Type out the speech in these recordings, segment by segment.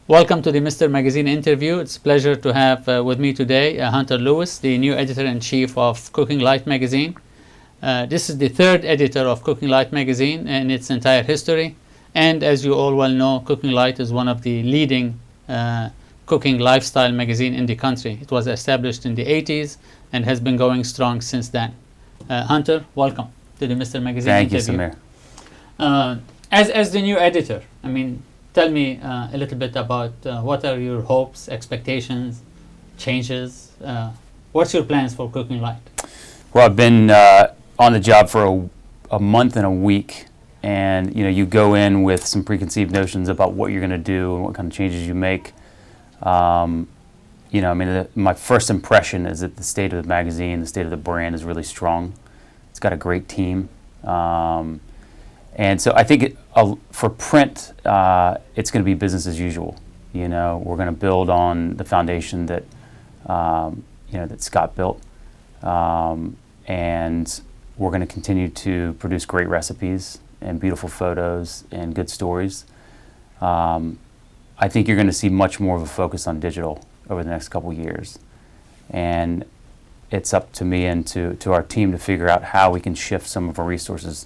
Welcome to the Mr. Magazine interview. It's a pleasure to have with me today Hunter Lewis, the new editor-in-chief of Cooking Light magazine. This is the third editor of Cooking Light magazine in its entire history. And as you all well know, Cooking Light is one of the leading cooking lifestyle magazine in the country. It was established in the 80s and has been going strong since then. Hunter, welcome to the Mr. Magazine Thank interview. you, Samir. As the new editor, tell me a little bit about what are your hopes, expectations, changes. What's your plans for Cooking Light? Well, I've been on the job for a month and a week, and you go in with some preconceived notions about what you're going to do and what kind of changes you make. My first impression is that the state of the magazine, the state of the brand is really strong. It's got a great team. And so I think for print, it's going to be business as usual. We're going to build on the foundation that that Scott built, and we're going to continue to produce great recipes and beautiful photos and good stories. I think you're going to see much more of a focus on digital over the next couple of years, and it's up to me and to our team to figure out how we can shift some of our resources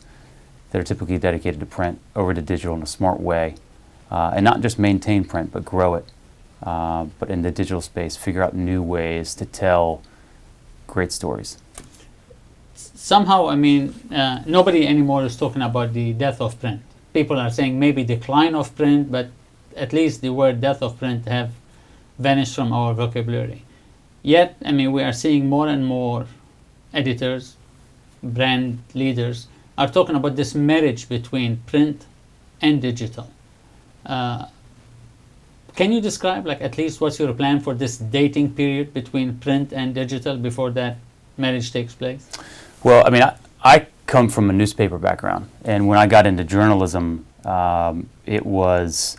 that are typically dedicated to print over to digital in a smart way, and not just maintain print, but grow it. But in the digital space, figure out new ways to tell great stories. Somehow, nobody anymore is talking about the death of print. People are saying maybe decline of print, but at least the word death of print have vanished from our vocabulary. Yet, we are seeing more and more editors, brand leaders, are talking about this marriage between print and digital. Can you describe, at least what's your plan for this dating period between print and digital before that marriage takes place? Well, I come from a newspaper background, and when I got into journalism, it was,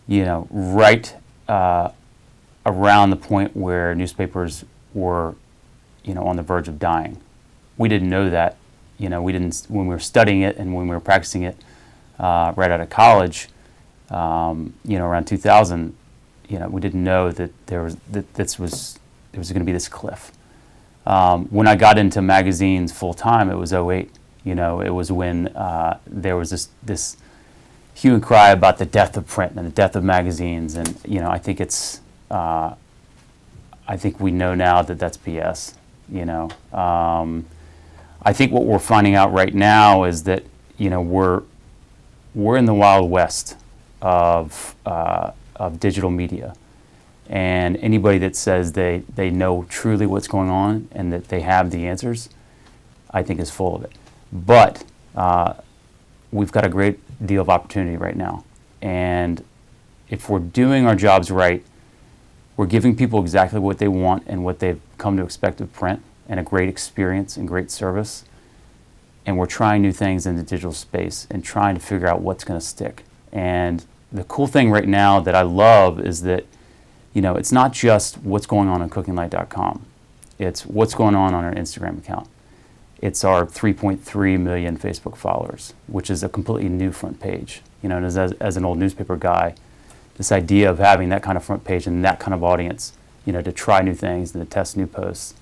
right around the point where newspapers were, on the verge of dying. We didn't know that. We didn't, when we were studying it and when we were practicing it right out of college, around 2000, we didn't know that there was going to be this cliff. When I got into magazines full time, it was '08. It was when there was this hue and cry about the death of print and the death of magazines, and I think it's I think we know now that that's BS. I think what we're finding out right now is that we're in the Wild West of digital media, and anybody that says they know truly what's going on and that they have the answers, I think is full of it. But we've got a great deal of opportunity right now, and if we're doing our jobs right, we're giving people exactly what they want and what they've come to expect of print, and a great experience and great service. And we're trying new things in the digital space and trying to figure out what's going to stick. And the cool thing right now that I love is that, it's not just what's going on CookingLight.com. It's what's going on our Instagram account. It's our 3.3 million Facebook followers, which is a completely new front page. And as an old newspaper guy, this idea of having that kind of front page and that kind of audience, to try new things and to test new posts,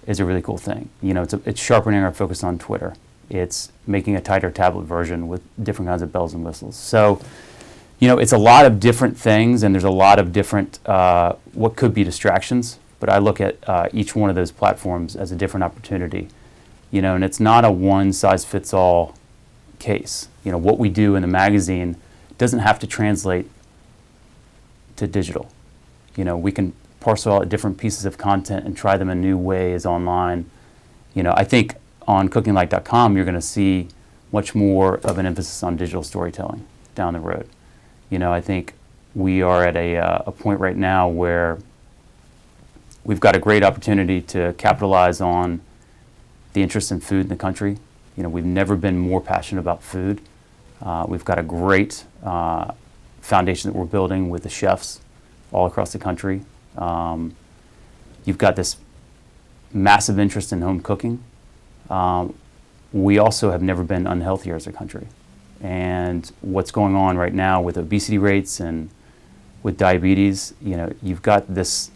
is a really cool thing. It's sharpening our focus on Twitter. It's making a tighter tablet version with different kinds of bells and whistles. So, it's a lot of different things, and there's a lot of different what could be distractions. But I look at each one of those platforms as a different opportunity. And it's not a one-size-fits-all case. What we do in the magazine doesn't have to translate to digital. We can parcel out different pieces of content and try them in new ways online. I think on CookingLight.com you're going to see much more of an emphasis on digital storytelling down the road. I think we are at a point right now where we've got a great opportunity to capitalize on the interest in food in the country. We've never been more passionate about food. We've got a great foundation that we're building with the chefs all across the country. You've got this massive interest in home cooking. We also have never been unhealthier as a country. And what's going on right now with obesity rates and with diabetes, you've got this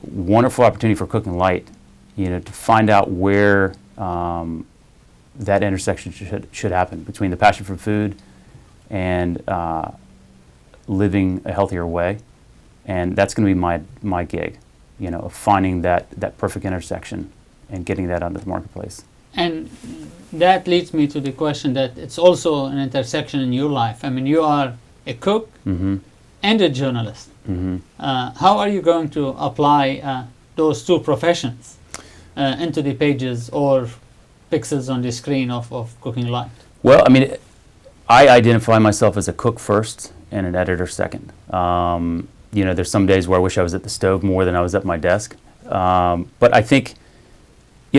wonderful opportunity for Cooking Light, to find out where that intersection should happen between the passion for food and living a healthier way. And that's going to be my gig, of finding that perfect intersection and getting that onto the marketplace. And that leads me to the question that it's also an intersection in your life. I mean, you are a cook Mm-hmm. and a journalist. Mm-hmm. How are you going to apply those two professions into the pages or pixels on the screen of Cooking Light? Well, I mean, I identify myself as a cook first and an editor second. There's some days where I wish I was at the stove more than I was at my desk. But I think,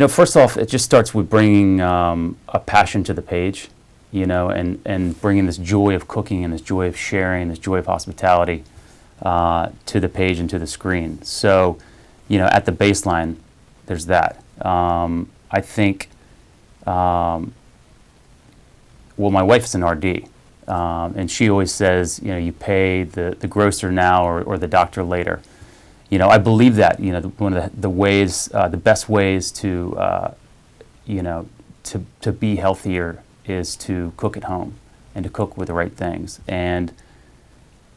first off, it just starts with bringing a passion to the page, and bringing this joy of cooking and this joy of sharing, this joy of hospitality to the page and to the screen. So, at the baseline, there's that. I think, well, my wife is an RD, and she always says, you pay the grocer now or the doctor later. I believe that, one of the ways, the best ways to be healthier is to cook at home and to cook with the right things. And,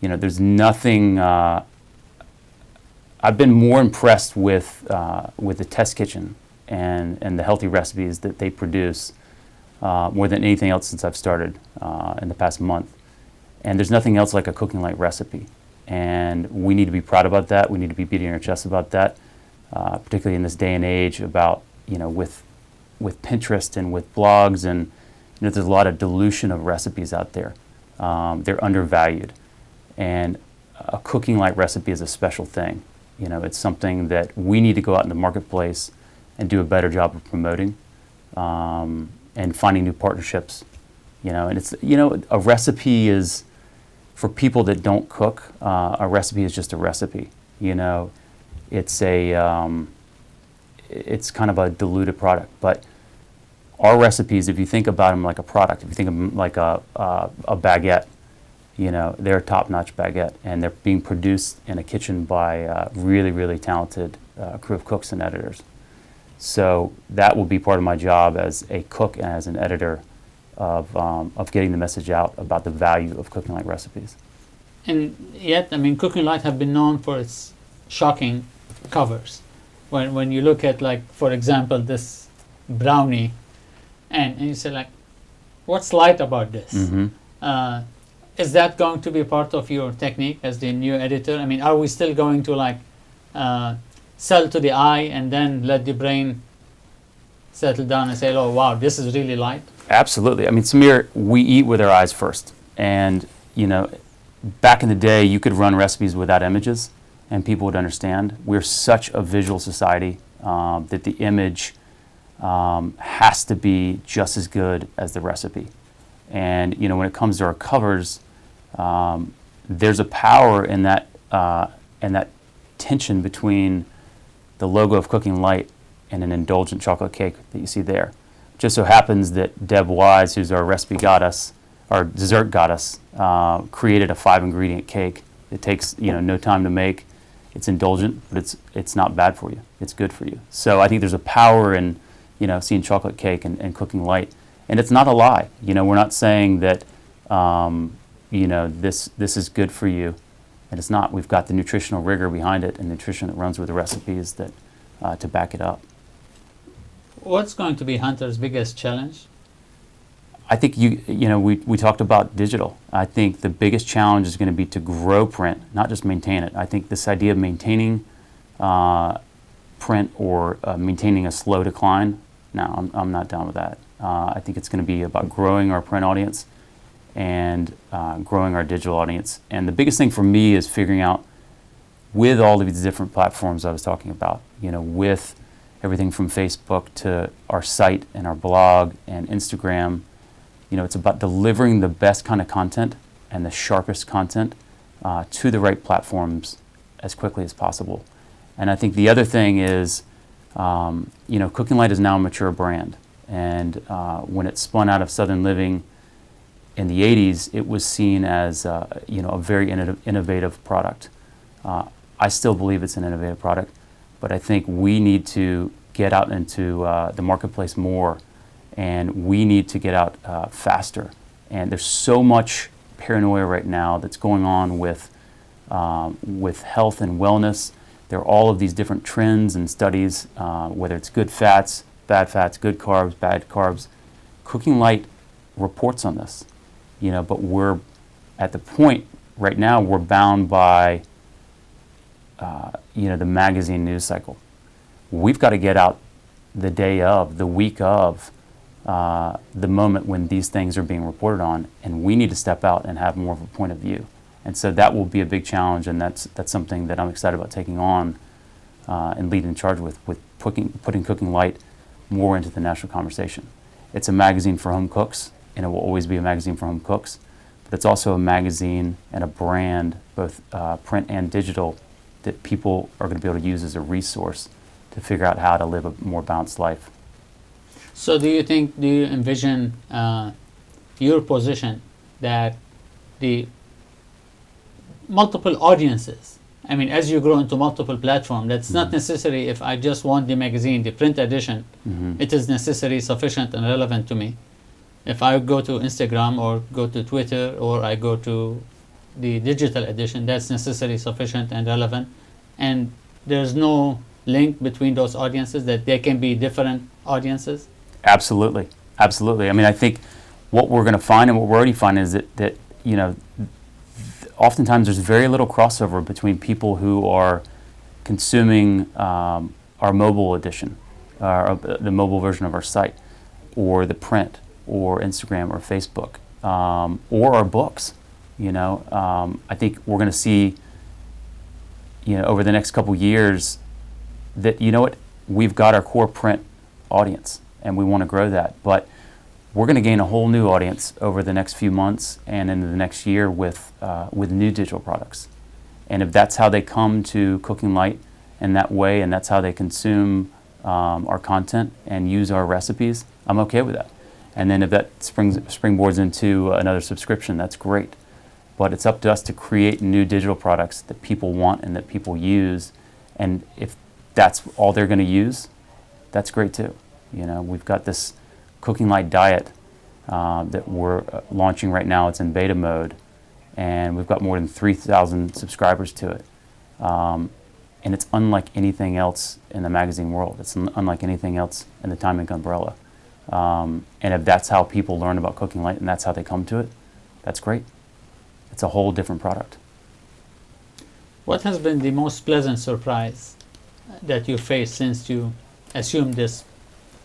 there's nothing, I've been more impressed with the Test Kitchen and the healthy recipes that they produce more than anything else since I've started in the past month. And there's nothing else like a Cooking Light recipe. And we need to be proud about that. We need to be beating our chests about that, particularly in this day and age about, with Pinterest and with blogs, and there's a lot of dilution of recipes out there. They're undervalued. And a Cooking Light recipe is a special thing. It's something that we need to go out in the marketplace and do a better job of promoting and finding new partnerships. And it's, a recipe is, for people that don't cook, a recipe is just a recipe. It's it's kind of a diluted product. But our recipes, if you think about them like a product, if you think of them like a baguette, they're a top-notch baguette, and they're being produced in a kitchen by a really, really talented crew of cooks and editors. So that will be part of my job as a cook and as an editor of getting the message out about the value of Cooking Light recipes. And yet, I mean, Cooking Light have been known for its shocking covers. When you look at, like, for example, this brownie, and you say, like, what's light about this? Mm-hmm. Is that going to be part of your technique as the new editor? I mean, are we still going to, like, sell to the eye and then let the brain settle down and say, oh, wow, this is really light? Absolutely. I mean, Samir, we eat with our eyes first. And, back in the day, you could run recipes without images and people would understand. We're such a visual society that the image has to be just as good as the recipe. And, when it comes to our covers, there's a power in that tension between the logo of Cooking Light and an indulgent chocolate cake that you see there. Just so happens that Deb Wise, who's our recipe goddess, our dessert goddess, created a 5-ingredient cake. It takes no time to make. It's indulgent, but it's not bad for you. It's good for you. So I think there's a power in seeing chocolate cake and Cooking Light, and it's not a lie. We're not saying that this is good for you, and it's not. We've got the nutritional rigor behind it and nutrition that runs with the recipes that to back it up. What's going to be Hunter's biggest challenge? I think we talked about digital. I think the biggest challenge is going to be to grow print, not just maintain it. I think this idea of maintaining print or maintaining a slow decline, no, I'm not down with that. I think it's going to be about growing our print audience and growing our digital audience. And the biggest thing for me is figuring out, with all of these different platforms I was talking about, with everything from Facebook to our site and our blog and Instagram, it's about delivering the best kind of content and the sharpest content to the right platforms as quickly as possible. And I think the other thing is, Cooking Light is now a mature brand. And when it spun out of Southern Living, in the 80s, it was seen as a very innovative product. I still believe it's an innovative product, but I think we need to get out into the marketplace more, and we need to get out faster. And there's so much paranoia right now that's going on with health and wellness. There are all of these different trends and studies, whether it's good fats, bad fats, good carbs, bad carbs. Cooking Light reports on this, but we're at the point right now we're bound by the magazine news cycle. We've got to get out the day of, the week of, the moment when these things are being reported on, and we need to step out and have more of a point of view. And so that will be a big challenge, and that's something that I'm excited about taking on and leading charge with putting Cooking Light more into the national conversation. It's a magazine for home cooks, and it will always be a magazine for home cooks, but it's also a magazine and a brand, both print and digital, that people are going to be able to use as a resource to figure out how to live a more balanced life. So do you envision your position that the multiple audiences, I mean, as you grow into multiple platforms, that's not necessary if I just want the magazine, the print edition, it is necessary, sufficient, and relevant to me. If I go to Instagram or go to Twitter or I go to the digital edition, that's necessary, sufficient, and relevant. And there's no link between those audiences, that they can be different audiences? Absolutely. I mean, I think what we're going to find and what we're already finding is that oftentimes there's very little crossover between people who are consuming our mobile edition, the mobile version of our site, or the print, or Instagram, or Facebook, or our books. I think we're going to see, over the next couple years, that we've got our core print audience, and we want to grow that, but we're going to gain a whole new audience over the next few months and into the next year with new digital products. And if that's how they come to Cooking Light in that way, and that's how they consume our content and use our recipes, I'm okay with that. And then if that springboards into another subscription, that's great. But it's up to us to create new digital products that people want and that people use. And if that's all they're going to use, that's great too. We've got this Cooking Light diet that we're launching right now. It's in beta mode, and we've got more than 3,000 subscribers to it. And it's unlike anything else in the magazine world. It's unlike anything else in the Time Inc. umbrella. And if that's how people learn about Cooking Light and that's how they come to it, that's great. It's a whole different product. What has been the most pleasant surprise that you faced since you assumed this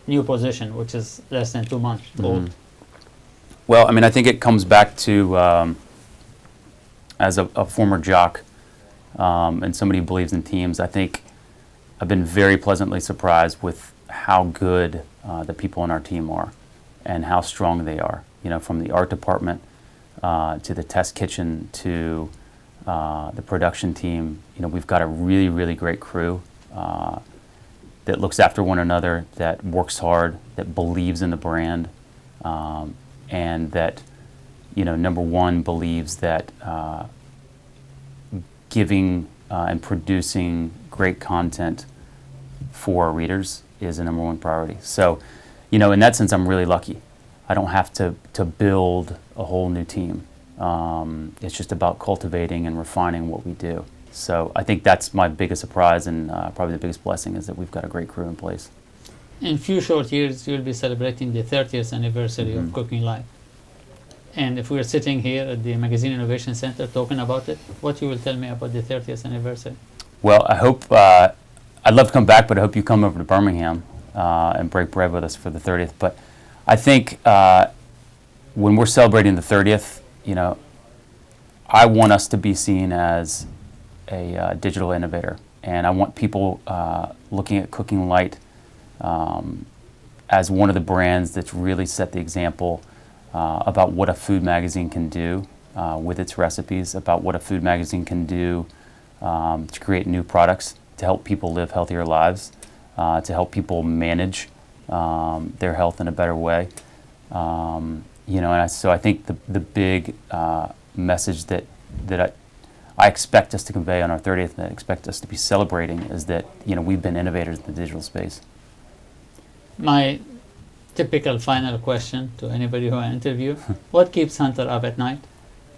new position, which is less than 2 months old? Well, I mean, I think it comes back to, as a former jock and somebody who believes in teams, I think I've been very pleasantly surprised with how good the people on our team are and how strong they are. From the art department to the test kitchen to the production team. We've got a really, really great crew that looks after one another, that works hard, that believes in the brand, and that, number one, believes that giving and producing great content for our readers is a number one priority. So, in that sense, I'm really lucky. I don't have to build a whole new team. It's just about cultivating and refining what we do. So I think that's my biggest surprise, and probably the biggest blessing is that we've got a great crew in place. In few short years, you'll be celebrating the 30th anniversary of Cooking Light. And if we're sitting here at the Magazine Innovation Center talking about it, what you will tell me about the 30th anniversary? Well, I hope, I'd love to come back, but I hope you come over to Birmingham and break bread with us for the 30th. But I think when we're celebrating the 30th, I want us to be seen as a digital innovator, and I want people looking at Cooking Light as one of the brands that's really set the example about what a food magazine can do with its recipes, about what a food magazine can do to create new products, to help people live healthier lives, to help people manage their health in a better way. so I think the big message that I expect us to convey on our 30th, and I expect us to be celebrating, is that we've been innovators in the digital space. My typical final question to anybody who I interview: what keeps Hunter up at night?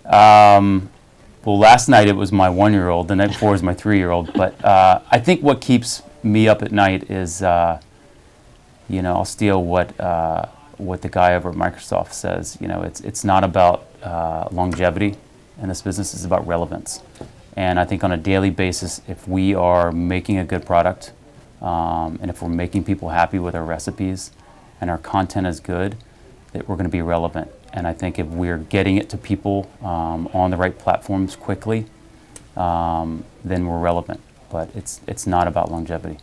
Well, last night it was my 1-year-old. The night before was my 3-year-old. But I think what keeps me up at night is, I'll steal what the guy over at Microsoft says. It's not about longevity in this business. It's about relevance. And I think on a daily basis, if we are making a good product, and if we're making people happy with our recipes, and our content is good, that we're going to be relevant. And I think if we're getting it to people on the right platforms quickly, then we're relevant. But it's not about longevity.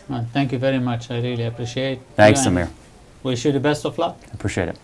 Well, thank you very much. I really appreciate it. Thanks, Samir. Wish you the best of luck. Appreciate it.